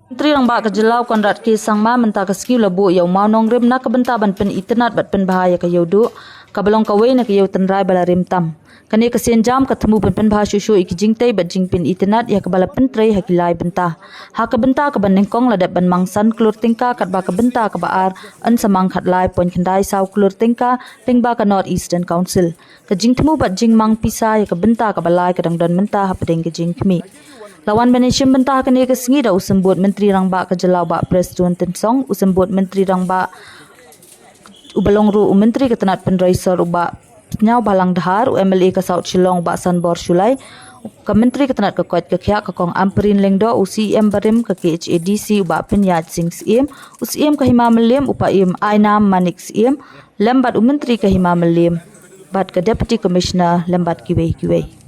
Menteri Rang Bak Kejelau Konrad K. Sangma mentah ke skill labu yau mau nongrim nak kebentaban pen internet bat pen bahaya ke yaudu kabelong kawai nak yau tenrai balarim tam. Kani kesian jam ketemu pen bahaya susu iki jingtai bat jing pen internet ya kebala pentrai hakilai bentah. Ha kebentah ke bandengkong ladap ban mangsan kelur tingka kat ba kebentah ke baar an samang khat lai pon kendai sau kelur tingka ling ba ke North Eastern Council. Ke jing temu bat jing mang pisa ya kebentah ke balai kadang don mentah pedeng ke jing kemi. Lawan Malaysia bentah kini kesengi dah usembut Menteri Rang Bak Kejelau Bak Presiden Tensong usembut Menteri Rang Bak Ubalong Ru Menteri Ketenat Penraisor Ubak Nyau Balang Dahar UMLA ke Saut Shillong Bak Sanbor Shulai ke Menteri Ketenat ke Kuat ke Kiak ke Kong Amperin Lengdo UCM Barim ke KHADC Ubak Penyat Sing CM UCM ke Hima Melim Upa IM Ainam Manik CM Lembat Menteri ke Hima Melim Bat ke Deputy Commissioner Lembat Kiwei.